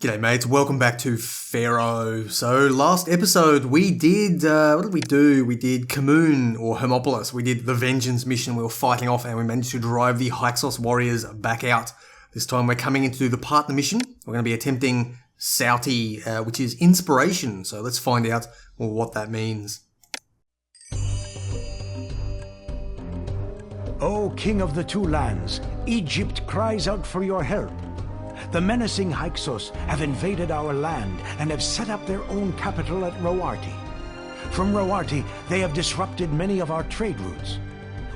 G'day mates, welcome back to Pharaoh. So last episode we did, what did we do? We did Kamoon or Hermopolis. We did the Vengeance mission we were fighting off and we managed to drive the Hyksos warriors back out. This time we're coming in to do the partner mission. We're going to be attempting Sauty, which is inspiration. So let's find out what that means. O King of the Two Lands, Egypt cries out for your help. The menacing Hyksos have invaded our land and have set up their own capital at Roarti. From Roarti, they have disrupted many of our trade routes.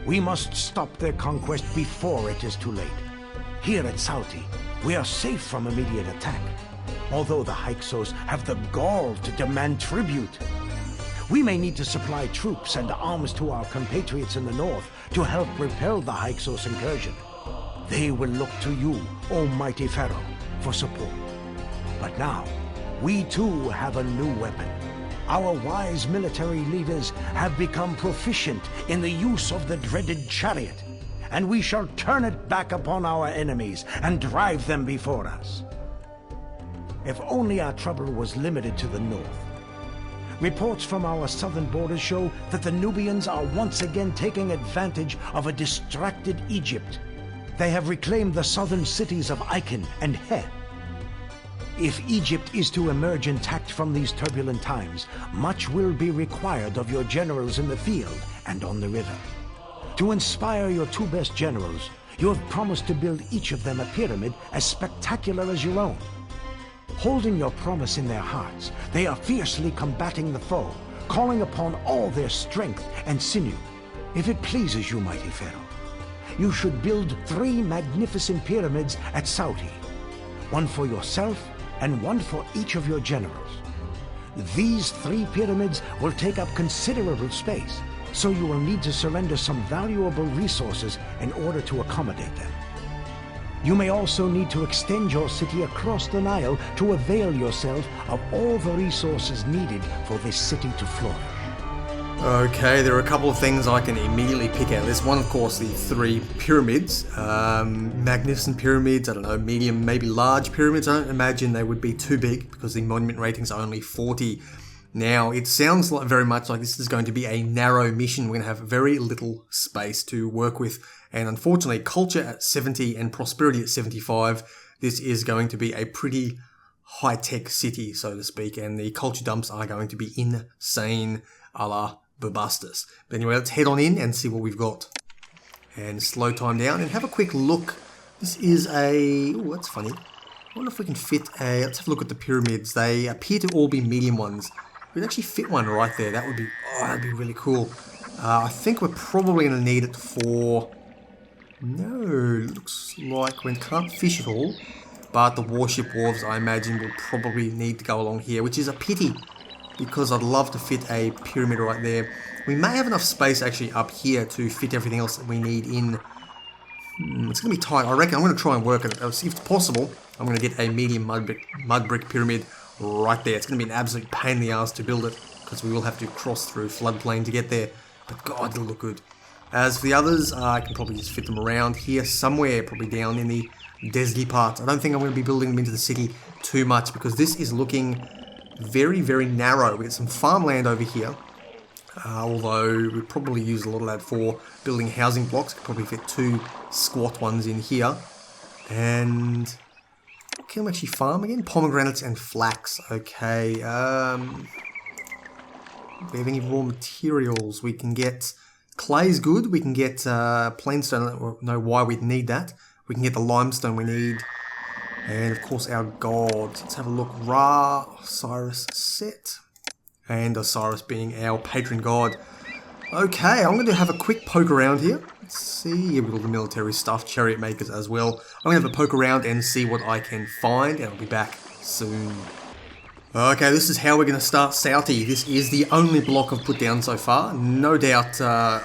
We must stop their conquest before it is too late. Here at Sauty, we are safe from immediate attack, although the Hyksos have the gall to demand tribute. We may need to supply troops and arms to our compatriots in the north to help repel the Hyksos incursion. They will look to you, Almighty Pharaoh, for support. But now, we too have a new weapon. Our wise military leaders have become proficient in the use of the dreaded chariot, and we shall turn it back upon our enemies and drive them before us. If only our trouble was limited to the north. Reports from our southern borders show that the Nubians are once again taking advantage of a distracted Egypt. They have reclaimed the southern cities of Aiken and He. If Egypt is to emerge intact from these turbulent times, much will be required of your generals in the field and on the river. To inspire your two best generals, you have promised to build each of them a pyramid as spectacular as your own. Holding your promise in their hearts, they are fiercely combating the foe, calling upon all their strength and sinew. If it pleases you, mighty Pharaoh, you should build 3 magnificent pyramids at Sauty, one for yourself and one for each of your generals. These 3 pyramids will take up considerable space, so you will need to surrender some valuable resources in order to accommodate them. You may also need to extend your city across the Nile to avail yourself of all the resources needed for this city to flourish. Okay, there are a couple of things I can immediately pick out. There's one, of course, the 3 pyramids. Magnificent pyramids, I don't know, medium, maybe large pyramids. I don't imagine they would be too big because the monument rating's are only 40. Now, it sounds very much like this is going to be a narrow mission. We're going to have very little space to work with. And unfortunately, culture at 70 and prosperity at 75, this is going to be a pretty high-tech city, so to speak. And the culture dumps are going to be insane, a la Bubastis. But anyway, let's head on in and see what we've got. And slow time down and have a quick look. This is a... oh, that's funny. I wonder if we can fit a... let's have a look at the pyramids. They appear to all be medium ones. We'd actually fit one right there. That would be... oh, that'd be really cool. I think we're probably going to need it for... no, looks like we can't fish at all. But the warship wharves, I imagine, will probably need to go along here, which is a pity, because I'd love to fit a pyramid right there. We may have enough space actually up here to fit everything else that we need in. It's going to be tight. I reckon I'm going to try and work it. If possible, I'm going to get a medium mud brick pyramid right there. It's going to be an absolute pain in the ass to build it, because we will have to cross through floodplain to get there. But God, it'll look good. As for the others, I can probably just fit them around here somewhere, probably down in the deserty parts. I don't think I'm going to be building them into the city too much, because this is looking very, very narrow. We get some farmland over here, although we probably use a lot of that for building housing blocks. Could probably fit 2 squat ones in here. And can we actually farm again? Pomegranates and flax. Okay. Do we have any raw materials? We can get clay's good. We can get plainstone. I don't know why we'd need that. We can get the limestone we need. And of course our gods. Let's have a look. Ra, Osiris, Set. And Osiris being our patron god. Okay, I'm going to have a quick poke around here. Let's see. We've got all the military stuff, chariot makers as well. I'm going to have a poke around and see what I can find. And I'll be back soon. Okay, this is how we're going to start Sauty. This is the only block I've put down so far. No doubt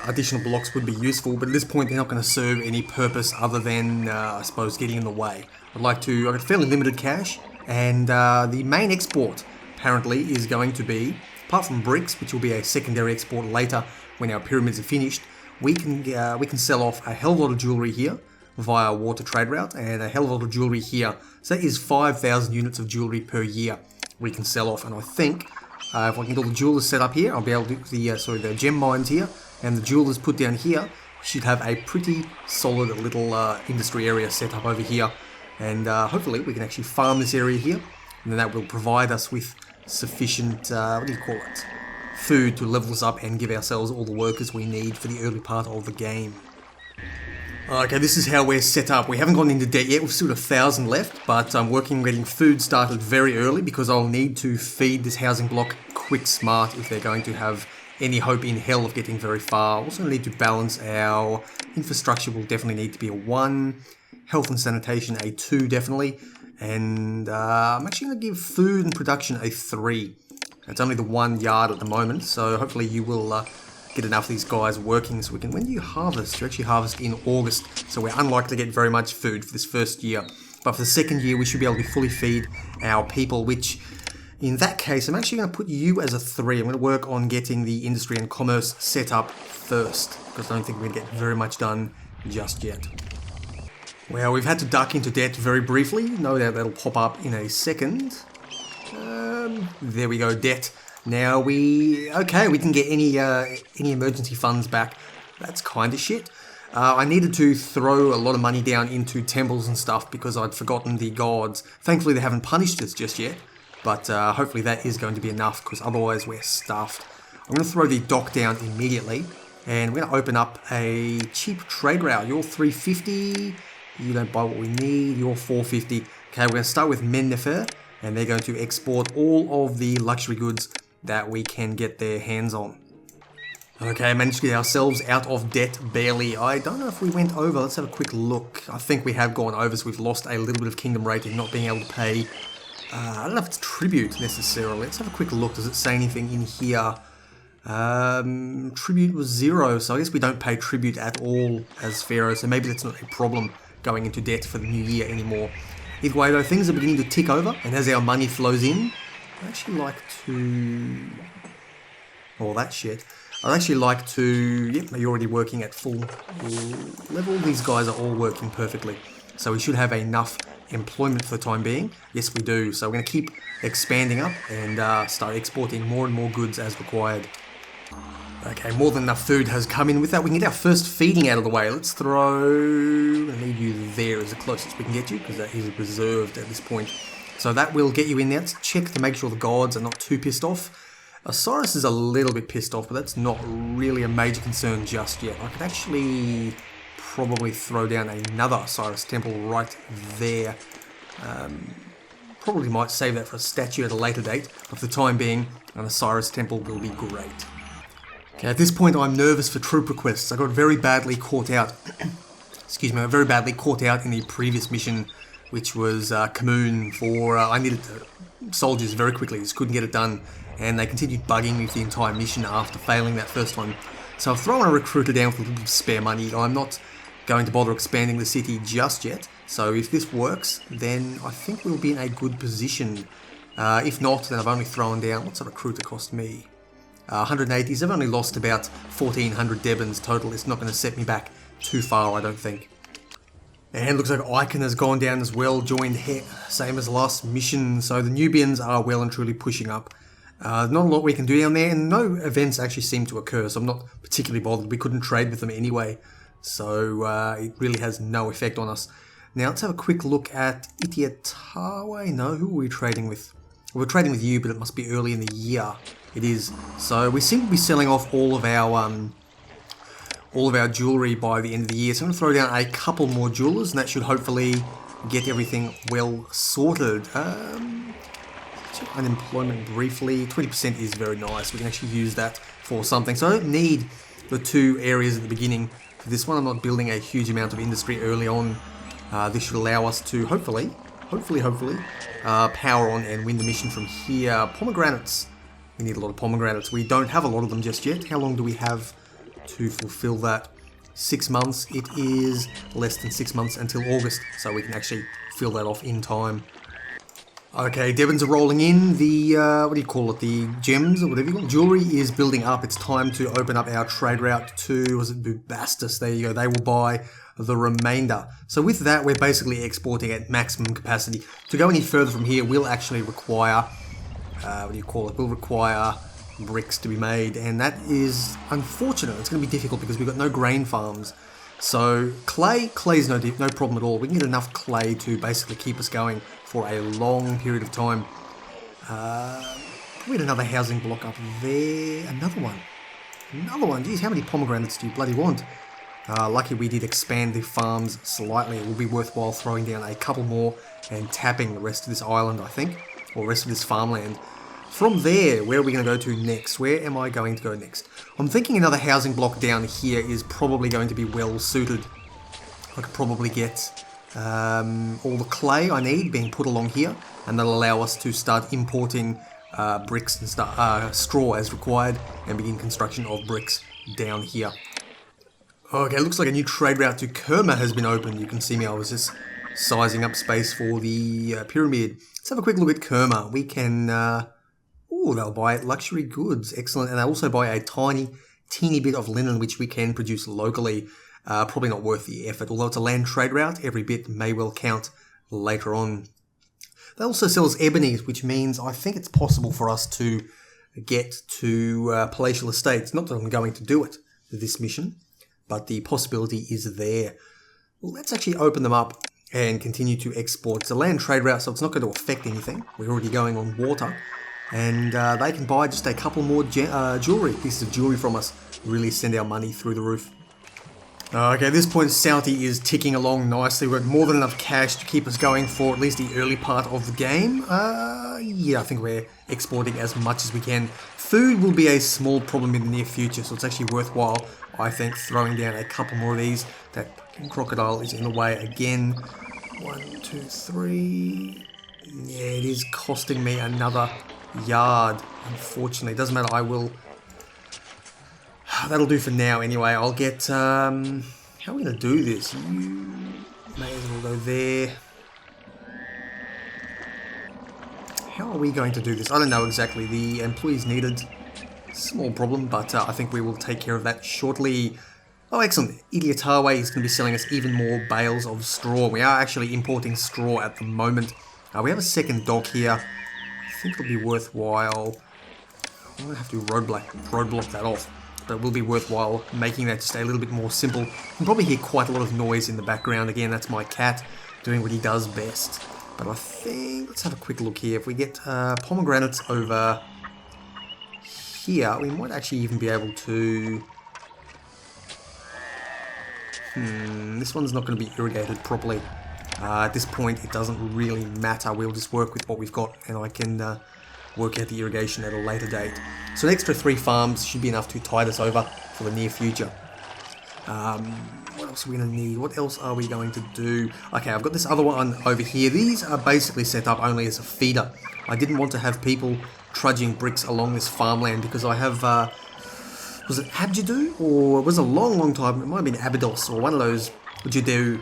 additional blocks would be useful, but at this point they're not going to serve any purpose other than, I suppose, getting in the way. I've got fairly limited cash, and the main export apparently is going to be, apart from bricks, which will be a secondary export later when our pyramids are finished, we can sell off a hell of a lot of jewellery here. via water trade route, and a hell of a lot of jewelry here. So that is 5,000 units of jewelry per year we can sell off, and I think if I can get all the jewelers set up here, I'll be able to do the gem mines here, and the jewelers put down here. We should have a pretty solid little industry area set up over here, and hopefully we can actually farm this area here, and then that will provide us with sufficient, food to level us up and give ourselves all the workers we need for the early part of the game. Okay, this is how we're set up. We haven't gone into debt yet, we've still got 1,000 left, but I'm working on getting food started very early because I'll need to feed this housing block quick smart if they're going to have any hope in hell of getting very far. Also need to balance our infrastructure. Will definitely need to be a 1, health and sanitation a 2 definitely, and I'm actually going to give food and production a 3. It's only the 1 yard at the moment, so hopefully you will get enough of these guys working so we can... When do you harvest? You actually harvest in August, so we're unlikely to get very much food for this first year. But for the second year, we should be able to fully feed our people, which, in that case, I'm actually going to put you as a 3. I'm going to work on getting the industry and commerce set up first, because I don't think we're going to get very much done just yet. Well, we've had to duck into debt very briefly. No doubt that'll pop up in a second. There we go, debt. Now we didn't get any emergency funds back. That's kind of shit. I needed to throw a lot of money down into temples and stuff because I'd forgotten the gods. Thankfully they haven't punished us just yet, but hopefully that is going to be enough because otherwise we're stuffed. I'm going to throw the dock down immediately, and we're going to open up a cheap trade route. You're 350, you don't buy what we need, you're 450. Okay, we're going to start with Mennefer, and they're going to export all of the luxury goods that we can get their hands on. Okay, managed to get ourselves out of debt barely. I don't know if we went over. Let's have a quick look. I think we have gone over, so we've lost a little bit of kingdom rating, not being able to pay. I don't know if it's tribute necessarily. Let's have a quick look. Does it say anything in here? Tribute was 0, so I guess we don't pay tribute at all as Pharaoh, so maybe that's not a problem going into debt for the new year anymore. Either way though, things are beginning to tick over, and as our money flows in, I'd actually like to... all that shit. I'd actually like to... Yep, you're already working at full level. These guys are all working perfectly. So we should have enough employment for the time being. Yes, we do. So we're going to keep expanding up and start exporting more and more goods as required. Okay, more than enough food has come in. With that, we can get our first feeding out of the way. Let's throw... I need you there as the closest we can get you, because that is reserved at this point. So that will get you in there. Let's check to make sure the gods are not too pissed off. Osiris is a little bit pissed off, but that's not really a major concern just yet. I could actually probably throw down another Osiris temple right there. Probably might save that for a statue at a later date, but for the time being, an Osiris temple will be great. Okay, at this point I'm nervous for troop requests. I got very badly caught out. Excuse me, I got very badly caught out in the previous mission, which was Kamoon for... I needed soldiers very quickly, just couldn't get it done, and they continued bugging me for the entire mission after failing that first one. So I've thrown a recruiter down with a little bit of spare money. I'm not going to bother expanding the city just yet, so if this works, then I think we'll be in a good position. If not, then I've only thrown down... What's a recruiter cost me? 180, so I've only lost about 1,400 Debans total. It's not going to set me back too far, I don't think. And looks like Icon has gone down as well, joined same as last mission, so the Nubians are well and truly pushing up. Not a lot we can do down there, and no events actually seem to occur, so I'm not particularly bothered. We couldn't trade with them anyway, so it really has no effect on us. Now let's have a quick look at Itiatawe. No, who are we trading with? We're trading with you, but it must be early in the year. It is. So we seem to be selling off all of our jewellery by the end of the year. So I'm going to throw down a couple more jewellers, and that should hopefully get everything well sorted. Check unemployment briefly. 20% is very nice. We can actually use that for something. So I don't need the 2 areas at the beginning. For this one, I'm not building a huge amount of industry early on. This should allow us to hopefully, power on and win the mission from here. Pomegranates. We need a lot of pomegranates. We don't have a lot of them just yet. How long do we have to fulfill that? 6 months. It is less than 6 months until August, so we can actually fill that off in time. Okay, Devons are rolling in. The, what do you call it? The gems or whatever you call it. Jewelry is building up. It's time to open up our trade route to, was it Bubastis? There you go. They will buy the remainder. So with that, we're basically exporting at maximum capacity. To go any further from here, we'll actually require, what do you call it? We'll require bricks to be made. And that is unfortunate. It's going to be difficult because we've got no grain farms. So clay's no problem at all. We can get enough clay to basically keep us going for a long period of time. We had another housing block up there. Another one. Geez, how many pomegranates do you bloody want? Lucky we did expand the farms slightly. It will be worthwhile throwing down a couple more and tapping the rest of this island, I think, or rest of this farmland. From there, where are we going to go to next? Where am I going to go next? I'm thinking another housing block down here is probably going to be well suited. I could probably get all the clay I need being put along here, and that'll allow us to start importing bricks and straw as required, and begin construction of bricks down here. Okay, looks like a new trade route to Kerma has been opened. You can see me, I was just sizing up space for the pyramid. Let's have a quick look at Kerma. We can... Oh, they'll buy luxury goods. Excellent. And they also buy a teeny bit of linen, which we can produce locally. Probably not worth the effort. Although it's a land trade route, every bit may well count later on. They also sell us ebony, which means I think it's possible for us to get to palatial estates. Not that I'm going to do it, this mission, but the possibility is there. Well, let's actually open them up and continue to export. It's a land trade route, so it's not going to affect anything. We're already going on water. And they can buy just a couple more jewelry, pieces of jewelry from us. Really send our money through the roof. Okay, at this point, Sauty is ticking along nicely. We've got more than enough cash to keep us going for at least the early part of the game. Yeah, I think we're exporting as much as we can. Food will be a small problem in the near future, so it's actually worthwhile, I think, throwing down a couple more of these. That crocodile is in the way again. 1, 2, 3... Yeah, it is costing me another yard, unfortunately. It doesn't matter, I will... That'll do for now anyway. I'll get... How are we going to do this? You may as well go there. How are we going to do this? I don't know exactly. The employees needed. Small problem, but I think we will take care of that shortly. Oh, excellent. Iliatawe is going to be selling us even more bales of straw. We are actually importing straw at the moment. We have a second dock here. I think it'll be worthwhile. I'm going to have to roadblock that off. But it will be worthwhile making that just a little bit more simple. You can probably hear quite a lot of noise in the background. Again, that's my cat doing what he does best. But I think, let's have a quick look here. If we get pomegranates over here, we might actually even be able to... this one's not going to be irrigated properly. At this point, it doesn't really matter. We'll just work with what we've got, and I can work out the irrigation at a later date. So an extra 3 farms should be enough to tide us over for the near future. What else are we going to need? What else are we going to do? Okay, I've got this other one over here. These are basically set up only as a feeder. I didn't want to have people trudging bricks along this farmland because I have... was it Abjadu? Or it was a long time. It might have been Abydos or one of those... Would you do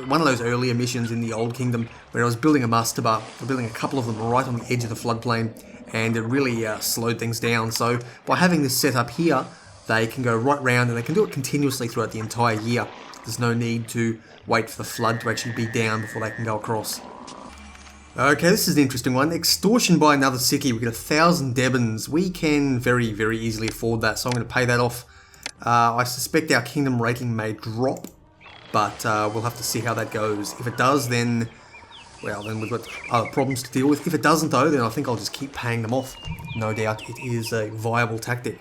one of those earlier missions in the Old Kingdom where I was building a mastaba, building a couple of them right on the edge of the floodplain, and it really slowed things down. So by having this set up here, they can go right round and they can do it continuously throughout the entire year. There's no need to wait for the flood to actually be down before they can go across. Okay, this is an interesting one. Extortion by another city. We get 1,000 Debons. We can very, very easily afford that, so I'm going to pay that off. I suspect our kingdom rating may drop. But we'll have to see how that goes. If it does, then, well, then we've got other problems to deal with. If it doesn't, though, then I think I'll just keep paying them off. No doubt it is a viable tactic.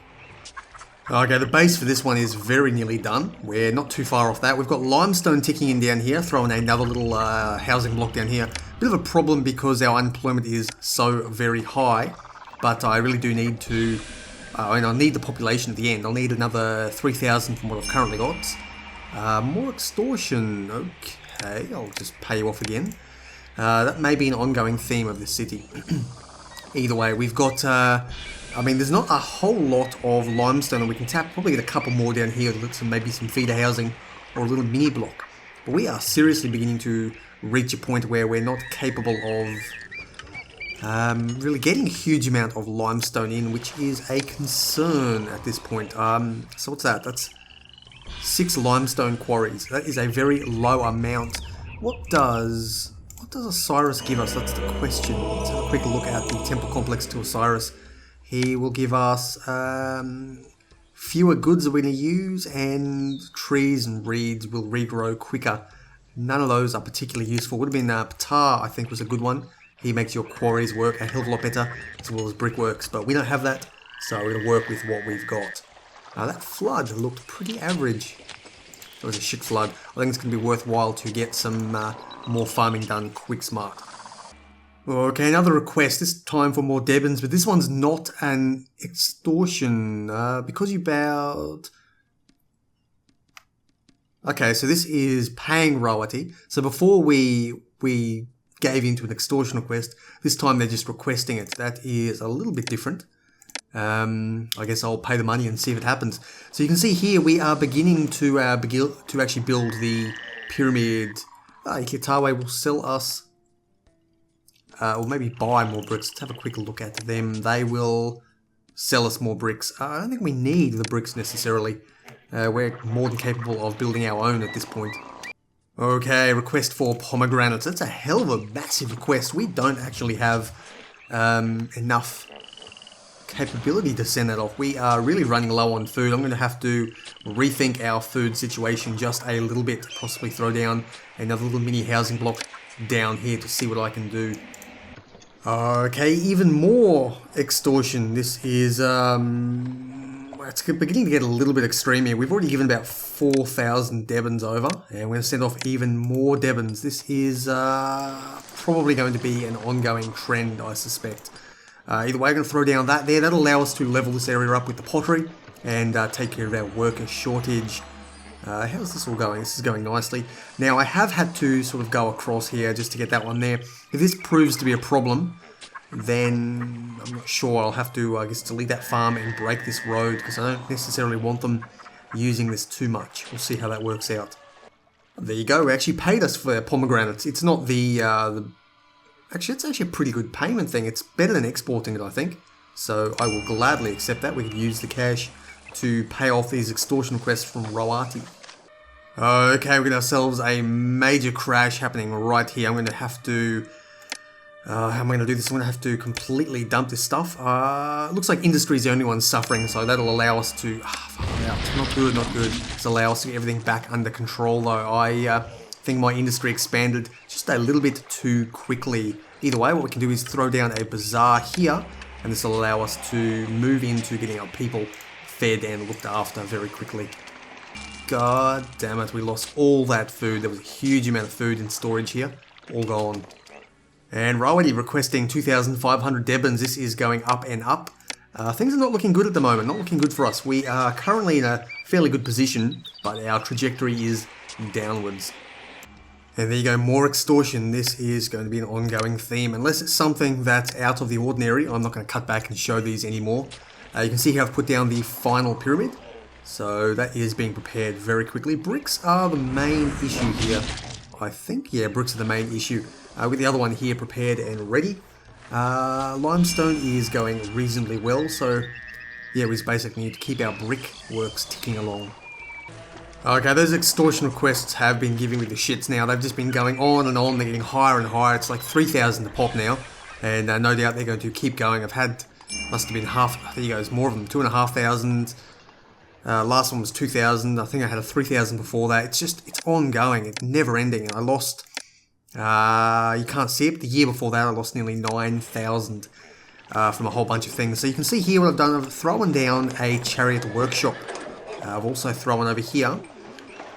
Okay, the base for this one is very nearly done. We're not too far off that. We've got limestone ticking in down here, throwing another little housing block down here. Bit of a problem because our unemployment is so very high. But I really do need to... I need the population at the end. I'll need another 3,000 from what I've currently got. More extortion. Okay, I'll just pay you off again. That may be an ongoing theme of this city. Either way, we've got... I mean, there's not a whole lot of limestone that we can tap. Probably get a couple more down here to look some maybe some feeder housing or a little mini block. But we are seriously beginning to reach a point where we're not capable of Really getting a huge amount of limestone in, which is a concern at this point. So what's that? That's 6 limestone quarries. That is a very low amount. What does Osiris give us? That's the question. Let's have a quick look at the temple complex to Osiris. He will give us fewer goods that we're going to use, and trees and reeds will regrow quicker. None of those are particularly useful. Would have been Ptah, I think, was a good one. He makes your quarries work a hell of a lot better, as well as brickworks, but we don't have that, so we're going to work with what we've got. That flood looked pretty average. It was a shit flood. I think it's going to be worthwhile to get some more farming done quick smart. Okay, another request, this time for more Debans, but this one's not an extortion, because you bowed... Okay, so this is paying royalty. So before we gave into an extortion request, this time they're just requesting it. That is a little bit different. I guess I'll pay the money and see if it happens. So you can see here we are beginning to actually build the pyramid. Ikitawe will sell us, or maybe buy more bricks. Let's have a quick look at them. They will sell us more bricks. I don't think we need the bricks necessarily. We're more than capable of building our own at this point. Okay, request for pomegranates. That's a hell of a massive request. We don't actually have enough capability to send that off. We are really running low on food. I'm going to have to rethink our food situation just a little bit. Possibly throw down another little mini housing block down here to see what I can do. Okay, even more extortion. This is it's beginning to get a little bit extreme here. We've already given about 4,000 Debans over, and we're going to send off even more Debans. This is probably going to be an ongoing trend, I suspect. Either way, I'm going to throw down that there. That'll allow us to level this area up with the pottery and take care of our worker shortage. How's this all going? This is going nicely. Now, I have had to sort of go across here just to get that one there. If this proves to be a problem, then I'm not sure. I'll have to, I guess, delete that farm and break this road because I don't necessarily want them using this too much. We'll see how that works out. There you go. We actually paid us for pomegranates. It's not actually, it's actually a pretty good payment thing. It's better than exporting it, I think. So I will gladly accept that. We could use the cash to pay off these extortion requests from Roati. Okay, we got ourselves a major crash happening right here. I'm going to have to... how am I going to do this? I'm going to have to completely dump this stuff. Looks like industry is the only one suffering, so that'll allow us to... not good, not good. It's allow us to get everything back under control, though. I think my industry expanded just a little bit too quickly. Either way, what we can do is throw down a bazaar here, and this will allow us to move into getting our people fed and looked after very quickly. God damn it, we lost all that food. There was a huge amount of food in storage here. All gone. And Rawadi requesting 2,500 Debans. This is going up and up. Things are not looking good at the moment. Not looking good for us. We are currently in a fairly good position, but our trajectory is downwards. And there you go, more extortion. This is going to be an ongoing theme. Unless it's something that's out of the ordinary, I'm not going to cut back and show these anymore. You can see here I've put down the final pyramid. So that is being prepared very quickly. Bricks are the main issue here, I think. Yeah, bricks are the main issue. With the other one here prepared and ready. Limestone is going reasonably well, so yeah, we basically need to keep our brick works ticking along. Okay, those extortion requests have been giving me the shits now. They've just been going on and on. They're getting higher and higher. It's like 3,000 a pop now, and no doubt they're going to keep going. I've had, must have been half, there you go, it's more of them, 2,500. Last one was 2,000. I think I had a 3,000 before that. It's just, it's ongoing. It's never ending. And I lost, you can't see it, but the year before that I lost nearly 9,000 from a whole bunch of things. So you can see here what I've done. I've thrown down a chariot workshop. I've also thrown over here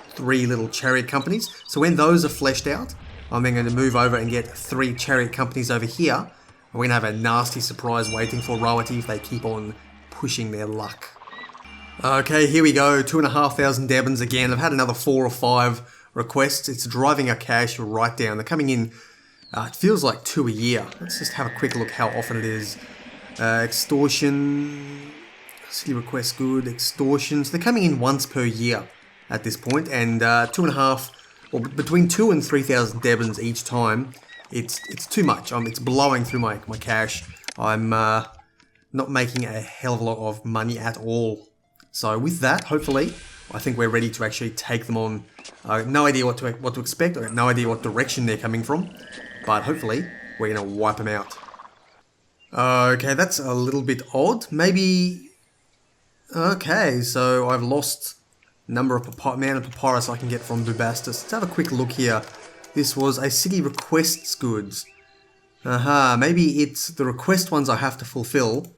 3 little chariot companies. So when those are fleshed out, I'm then going to move over and get 3 chariot companies over here. We're going to have a nasty surprise waiting for Rawati if they keep on pushing their luck. Okay, here we go. 2,500 Debans again. I've had another 4 or 5 requests. It's driving our cash right down. They're coming in, it feels like 2 a year. Let's just have a quick look how often it is. Extortion, city request good, extortions. They're coming in once per year at this point, and 2.5, or between 2 and 3,000 Debans each time. it's too much. It's blowing through my cash. I'm not making a hell of a lot of money at all. So with that, hopefully, I think we're ready to actually take them on. I have no idea what to expect. I have no idea what direction they're coming from. But hopefully, we're going to wipe them out. Okay, that's a little bit odd. Maybe... Okay, so I've lost amount of papyrus I can get from Blxz. Let's have a quick look here. This was a city requests goods. Maybe it's the request ones I have to fulfill,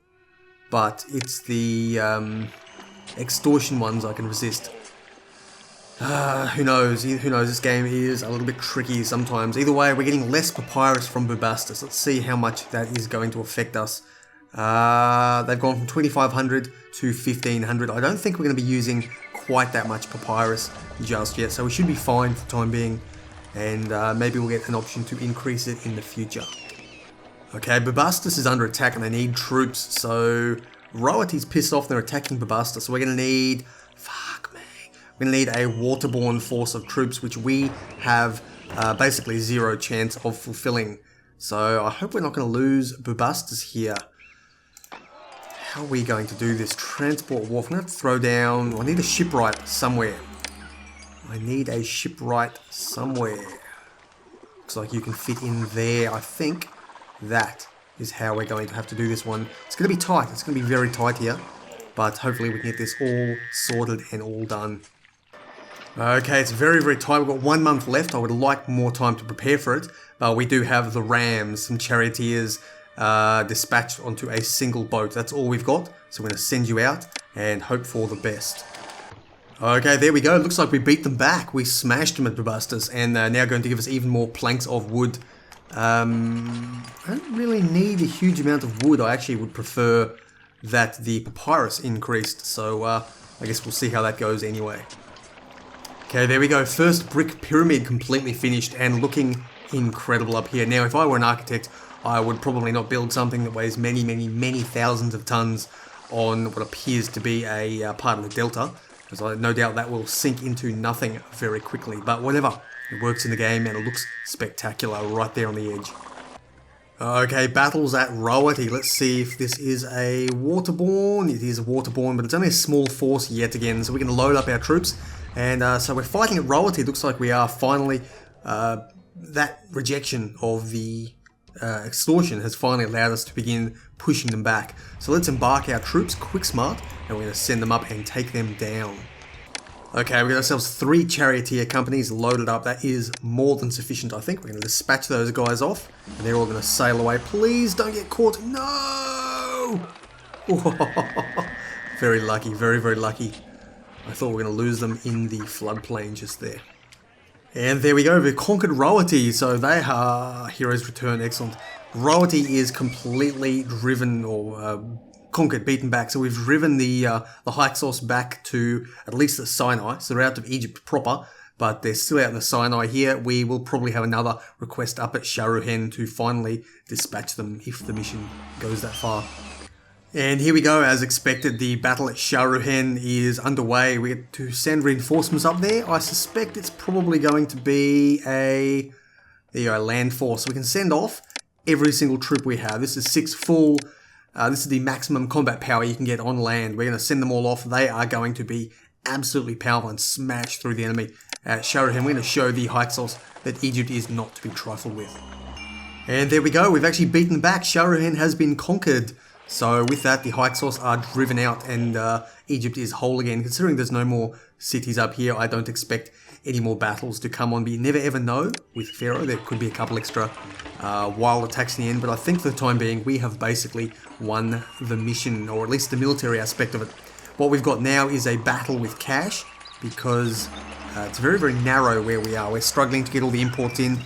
but it's the extortion ones I can resist. Who knows? Who knows? This game is a little bit tricky sometimes. Either way, we're getting less papyrus from Blxz. Let's see how much that is going to affect us. They've gone from 2,500 to 1,500. I don't think we're going to be using quite that much papyrus just yet, so we should be fine for the time being. And maybe we'll get an option to increase it in the future. Okay, Blxz is under attack and they need troops. So Roaty's pissed off and they're attacking Blxz. So we're going to need... Fuck me. We're going to need a waterborne force of troops, which we have basically zero chance of fulfilling. So I hope we're not going to lose Blxz here. How are we going to do this? Transport wharf. I'm going to have to throw down... I need a shipwright somewhere. I need a shipwright somewhere. Looks like you can fit in there. I think that is how we're going to have to do this one. It's going to be tight. It's going to be very tight here. But hopefully we can get this all sorted and all done. Okay, it's very, very tight. We've got 1 month left. I would like more time to prepare for it. But we do have the rams, some charioteers dispatched onto a single boat. That's all we've got. So we're going to send you out and hope for the best. Okay, there we go. Looks like we beat them back. We smashed them at Blxz, and they're now going to give us even more planks of wood. I don't really need a huge amount of wood. I actually would prefer that the papyrus increased, so I guess we'll see how that goes anyway. Okay, there we go. First brick pyramid completely finished and looking incredible up here. Now, if I were an architect, I would probably not build something that weighs many, many, many thousands of tons on what appears to be a part of the delta. Because no doubt that will sink into nothing very quickly. But whatever, it works in the game and it looks spectacular right there on the edge. Okay, battles at Roaty. Let's see if this is a waterborne. It is a waterborne, but it's only a small force yet again. So we can load up our troops. And so we're fighting at Roaty. It looks like we are finally... that rejection of the extortion has finally allowed us to begin pushing them back. So let's embark our troops quick smart and we're going to send them up and take them down. Okay, we got ourselves 3 charioteer companies loaded up. That is more than sufficient, I think. We're going to dispatch those guys off and they're all going to sail away. Please don't get caught. No! Very lucky, very, very lucky. I thought we were going to lose them in the floodplain just there. And there we go, we've conquered Roaty, so they are heroes return, excellent. Roaty is completely driven, or conquered, beaten back, so we've driven the Hyksos back to at least the Sinai, so they're out of Egypt proper, but they're still out in the Sinai here. We will probably have another request up at Sharuhen to finally dispatch them if the mission goes that far. And here we go, as expected, the battle at Sharuhen is underway. We get to send reinforcements up there. I suspect it's probably going to be a land force. So we can send off every single troop we have. This is 6 full, this is the maximum combat power you can get on land. We're going to send them all off. They are going to be absolutely powerful and smash through the enemy at Sharuhen. We're going to show the Hyksos that Egypt is not to be trifled with. And there we go, we've actually beaten back. Sharuhen has been conquered. So with that, the Hyksos are driven out and Egypt is whole again. Considering there's no more cities up here, I don't expect any more battles to come on. But you never ever know with Pharaoh. There could be a couple extra wild attacks in the end. But I think for the time being, we have basically won the mission, or at least the military aspect of it. What we've got now is a battle with cash because it's very, very narrow where we are. We're struggling to get all the imports in.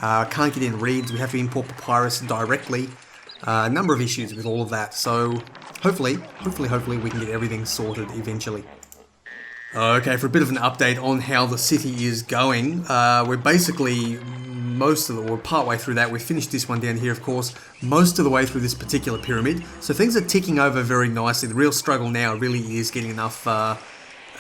Can't get in reeds. We have to import papyrus directly. A number of issues with all of that, so hopefully we can get everything sorted eventually. Okay, for a bit of an update on how the city is going, we're basically we're partway through that. We've finished this one down here, of course, most of the way through this particular pyramid, so things are ticking over very nicely. The real struggle now really is getting enough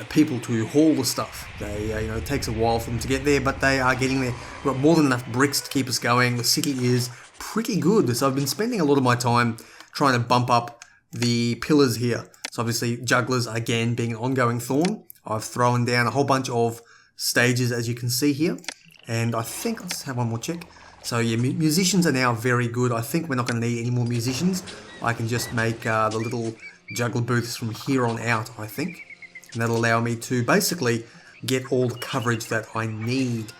people to haul the stuff. They, it takes a while for them to get there, but they are getting there. We've got more than enough bricks to keep us going. The city is pretty good, so I've been spending a lot of my time trying to bump up the pillars here. So obviously, jugglers, again, being an ongoing thorn. I've thrown down a whole bunch of stages, as you can see here. And I think, let's have one more check. So yeah, musicians are now very good. I think we're not going to need any more musicians. I can just make the little juggler booths from here on out, I think. And that'll allow me to basically get all the coverage that I need.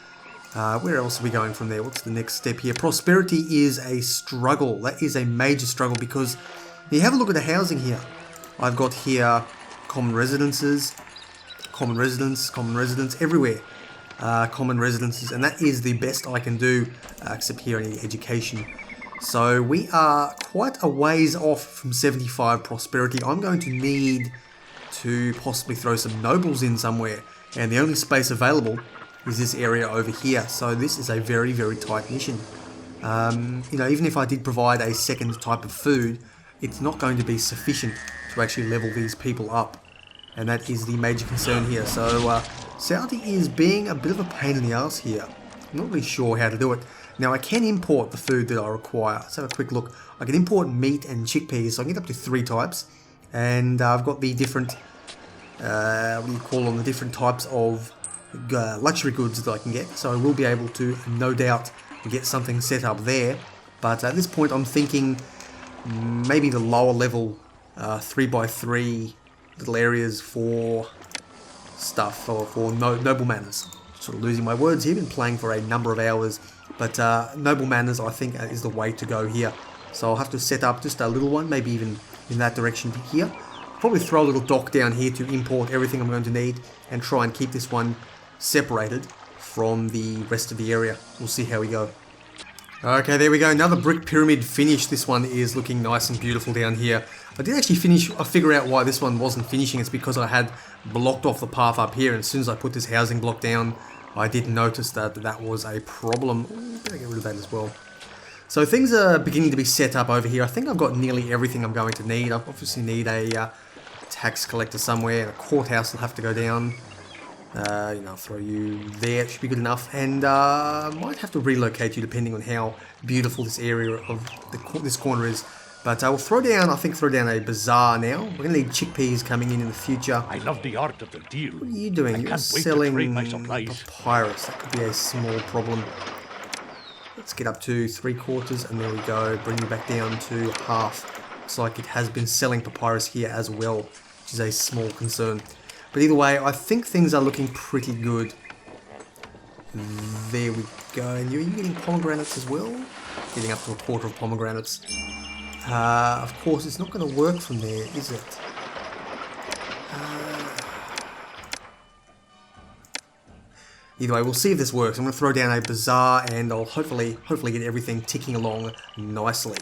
Where else are we going from there? What's the next step here? Prosperity is a struggle. That is a major struggle because you have a look at the housing here. I've got here common residences, common residents everywhere. Common residences, and that is the best I can do, except here I need education. So we are quite a ways off from 75 prosperity. I'm going to need to possibly throw some nobles in somewhere, and the only space available is this area over here. So this is a very, very tight mission. Even if I did provide a second type of food, it's not going to be sufficient to actually level these people up, and that is the major concern here. So Sauty is being a bit of a pain in the ass here. I'm not really sure how to do it. Now I can import the food that I require. Let's have a quick look. I can import meat and chickpeas, so I can get up to 3 types. And I've got the different, the different types of luxury goods that I can get. So I will be able to, no doubt, get something set up there. But at this point I'm thinking maybe the lower level 3x3 little areas for stuff, or for noble manners. Sort of losing my words here, been playing for a number of hours, but noble manners I think is the way to go here. So I'll have to set up just a little one, maybe even in that direction here. Probably throw a little dock down here to import everything I'm going to need, and try and keep this one separated from the rest of the area. We'll see how we go. Okay, there we go. Another brick pyramid finished. This one is looking nice and beautiful down here. I did actually figure out why this one wasn't finishing. It's because I had blocked off the path up here, and as soon as I put this housing block down, I did notice that that was a problem. Ooh, better get rid of that as well. So things are beginning to be set up over here. I think I've got nearly everything I'm going to need. I obviously need a tax collector somewhere. A courthouse will have to go down. I'll throw you there, it should be good enough, and might have to relocate you depending on how beautiful this area of this corner is. But I will throw down a bazaar now. We're going to need chickpeas coming in the future. I love the art of the deal. What are you doing? I You're can't wait to selling trade my supplies. papyrus. That could be a small problem. Let's get up to 3/4, and there we go. Bring you back down to half. Looks like it has been selling papyrus here as well, which is a small concern. But either way, I think things are looking pretty good. There we go. And you're getting pomegranates as well? Getting up to 1/4 of pomegranates. Of course, it's not going to work from there, is it? Either way, we'll see if this works. I'm going to throw down a bazaar, and I'll hopefully get everything ticking along nicely.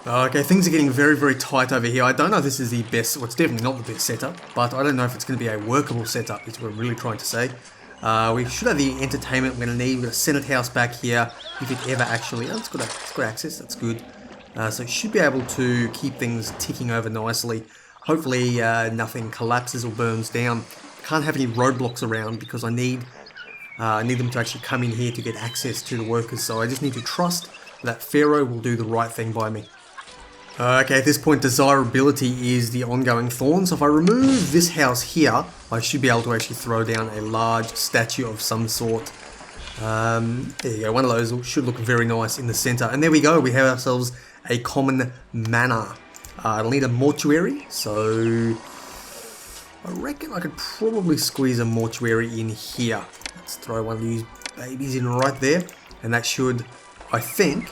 Okay, things are getting very, very tight over here. I don't know if this is the best, well, it's definitely not the best setup, but I don't know if it's going to be a workable setup, is what I'm really trying to say. We should have the entertainment we're going to need. We've got a Senate House back here, if it ever actually, it's got access, that's good. So it should be able to keep things ticking over nicely. Hopefully nothing collapses or burns down. Can't have any roadblocks around because I need them to actually come in here to get access to the workers, so I just need to trust that Pharaoh will do the right thing by me. Okay, at this point, desirability is the ongoing thorn. So if I remove this house here, I should be able to actually throw down a large statue of some sort. There you go, one of those should look very nice in the center. And there we go, we have ourselves a common manor. It'll need a mortuary, so I reckon I could probably squeeze a mortuary in here. Let's throw one of these babies in right there, and that should, I think,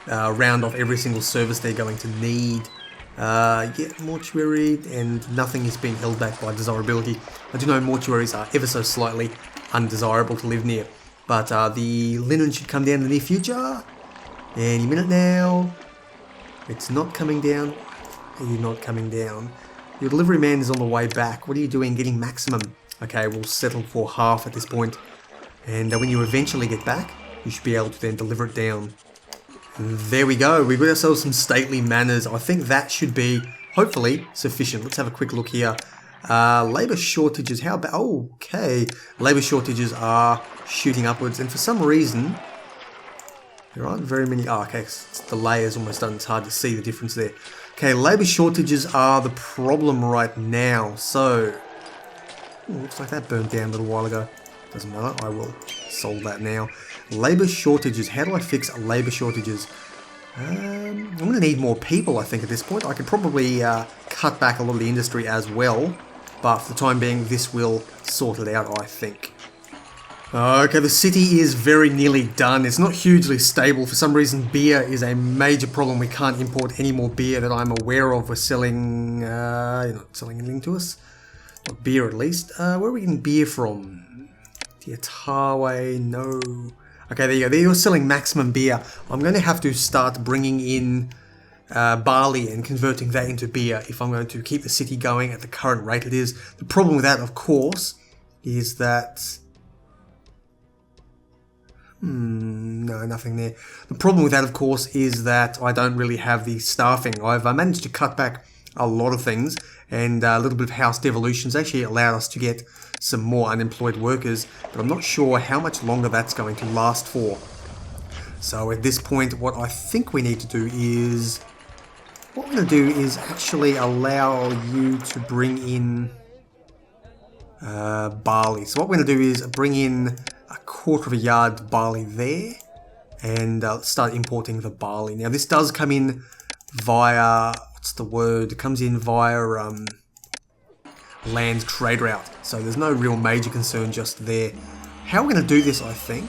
round off every single service they're going to need. Mortuary, and nothing is being held back by desirability. I do know mortuaries are ever so slightly undesirable to live near, but the linen should come down in the near future. Any minute now. It's not coming down. Why are you not coming down? Your delivery man is on the way back. What are you doing getting maximum? Okay, we'll settle for half at this point. And when you eventually get back, you should be able to then deliver it down. And there we go. We've got ourselves some stately manors. I think that should be, hopefully, sufficient. Let's have a quick look here. Labour shortages, how about... Oh, okay. Labour shortages are shooting upwards, and for some reason, there aren't very many... Oh, okay, the layer's almost done. It's hard to see the difference there. Okay, labour shortages are the problem right now, so... Ooh, looks like that burned down a little while ago. Doesn't matter, I will solve that now. Labour shortages, how do I fix labour shortages? I'm going to need more people, I think, at this point. I could probably cut back a lot of the industry as well, but for the time being, this will sort it out, I think. Okay, the city is very nearly done. It's not hugely stable. For some reason, beer is a major problem. We can't import any more beer that I'm aware of. We're selling... you're not selling anything to us? Not beer, at least. Where are we getting beer from? The Otawa, no... Okay, there you go. You're selling maximum beer. I'm going to have to start bringing in barley and converting that into beer if I'm going to keep the city going at the current rate it is. The problem with that, of course, is that... no, nothing there. The problem with that, of course, is that I don't really have the staffing. I've managed to cut back a lot of things, and a little bit of house devolutions actually allowed us to get some more unemployed workers, but I'm not sure how much longer that's going to last for. So at this point, what I think we need to do is... What we're going to do is actually allow you to bring in barley. So what we're going to do is bring in 1/4 of a yard barley there, and start importing the barley. Now this does come in via, what's the word? It comes in via land trade route, so there's no real major concern just there. How we're going to do this, I think,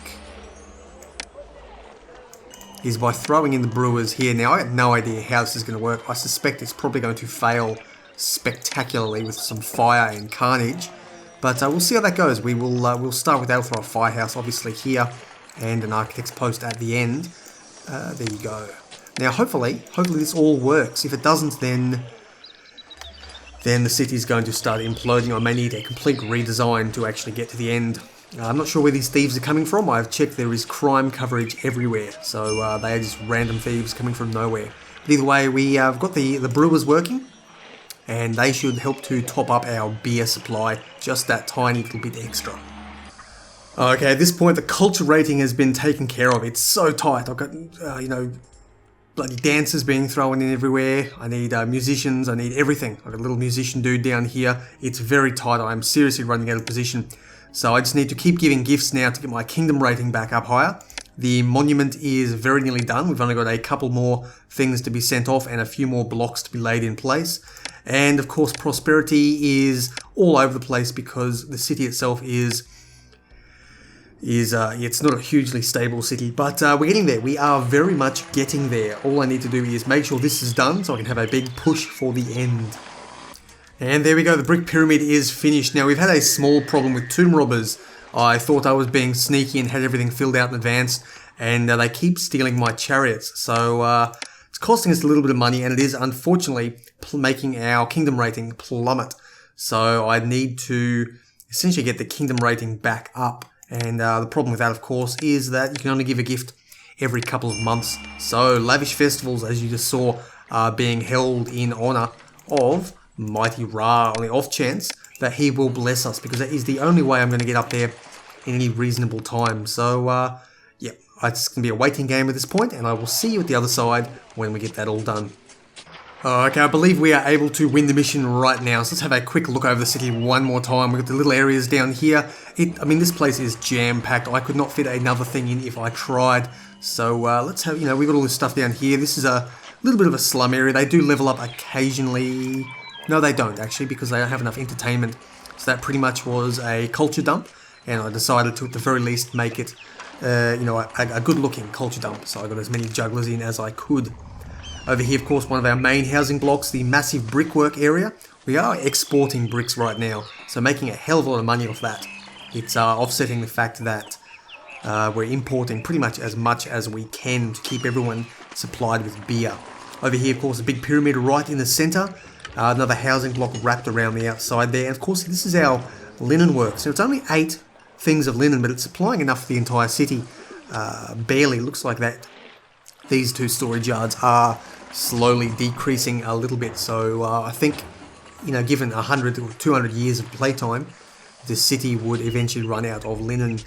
is by throwing in the brewers here. Now I have no idea how this is going to work. I suspect it's probably going to fail spectacularly with some fire and carnage. But we'll see how that goes. We'll start with Alpha Firehouse, obviously, here, and an Architect's Post at the end. There you go. Now, hopefully this all works. If it doesn't, then the city is going to start imploding. I may need a complete redesign to actually get to the end. I'm not sure where these thieves are coming from. I've checked, there is crime coverage everywhere, so they are just random thieves coming from nowhere. But either way, we've got the brewers working, and they should help to top up our beer supply, just that tiny little bit extra. Okay, at this point the culture rating has been taken care of. It's so tight. I've got, bloody dancers being thrown in everywhere. I need musicians, I need everything. I've got a little musician dude down here. It's very tight. I'm seriously running out of position. So I just need to keep giving gifts now to get my kingdom rating back up higher. The monument is very nearly done. We've only got a couple more things to be sent off and a few more blocks to be laid in place. And of course, prosperity is all over the place because the city itself is it's not a hugely stable city, but we're getting there. We are very much getting there. All I need to do is make sure this is done so I can have a big push for the end. And there we go, the brick pyramid is finished. Now, we've had a small problem with tomb robbers. I thought I was being sneaky and had everything filled out in advance, and they keep stealing my chariots. So it's costing us a little bit of money, and it is unfortunately making our kingdom rating plummet. So I need to essentially get the kingdom rating back up. And the problem with that, of course, is that you can only give a gift every couple of months. So lavish festivals, as you just saw, are being held in honor of Mighty Ra, on the off chance that he will bless us, because that is the only way I'm going to get up there in any reasonable time. So, yeah, it's going to be a waiting game at this point, and I will see you at the other side when we get that all done. Okay, I believe we are able to win the mission right now, so let's have a quick look over the city one more time. We've got the little areas down here. I mean, this place is jam-packed. I could not fit another thing in if I tried. So, let's have, we've got all this stuff down here. This is a little bit of a slum area. They do level up occasionally. No, they don't, actually, because they don't have enough entertainment. So that pretty much was a culture dump, and I decided to, at the very least, make it, a good-looking culture dump. So I got as many jugglers in as I could. Over here, of course, one of our main housing blocks, the massive brickwork area. We are exporting bricks right now, so making a hell of a lot of money off that. It's offsetting the fact that we're importing pretty much as we can to keep everyone supplied with beer. Over here, of course, a big pyramid right in the center. Another housing block wrapped around the outside there. And of course, this is our linen work. So it's only 8 things of linen, but it's supplying enough for the entire city. Barely. Looks like that. These 2 storage yards are slowly decreasing a little bit. So I think given 100 or 200 years of playtime, the city would eventually run out of linen.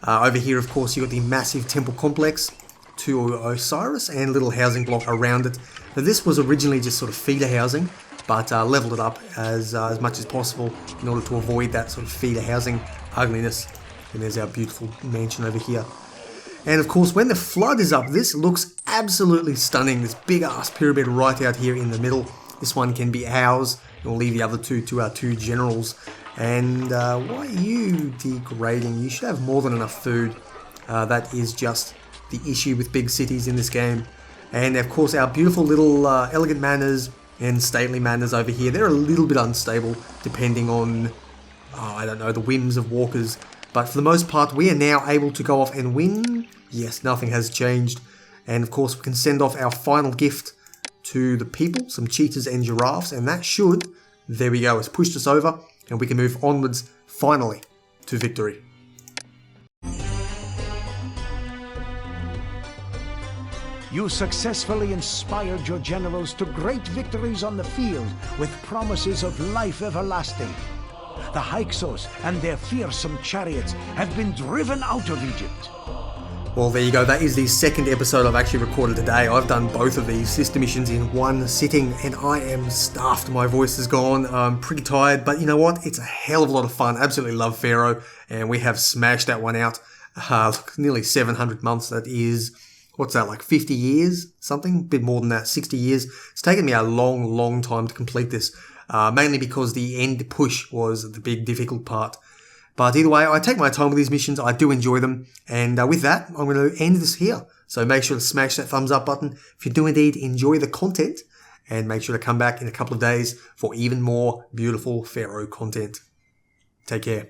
Over here, of course, you've got the massive temple complex to Osiris and a little housing block around it. Now, this was originally just sort of feeder housing, but leveled it up as much as possible in order to avoid that sort of feeder housing ugliness. And there's our beautiful mansion over here. And of course, when the flood is up, this looks absolutely stunning. This big ass pyramid right out here in the middle. This one can be ours. We'll leave the other two to our two generals. And why are you degrading? You should have more than enough food. That is just the issue with big cities in this game. And of course, our beautiful little elegant manors and stately manors over here, they're a little bit unstable depending on, I don't know, the whims of walkers. But for the most part, we are now able to go off and win. Yes, nothing has changed. And of course, we can send off our final gift to the people, some cheetahs and giraffes, and that should, there we go, has pushed us over, and we can move onwards, finally, to victory. You successfully inspired your generals to great victories on the field with promises of life everlasting. The Hyksos and their fearsome chariots have been driven out of Egypt. Well, there you go. That is the second episode I've actually recorded today. I've done both of these sister missions in one sitting, and I am stuffed. My voice is gone. I'm pretty tired, but you know what? It's a hell of a lot of fun. Absolutely love Pharaoh, and we have smashed that one out. Nearly 700 months. That is, what's that, like 50 years? Something? A bit more than that, 60 years. It's taken me a long, long time to complete this. Mainly because the end push was the big difficult part. But either way, I take my time with these missions. I do enjoy them. And with that, I'm going to end this here. So make sure to smash that thumbs up button if you do indeed enjoy the content. And make sure to come back in a couple of days for even more beautiful Pharaoh content. Take care.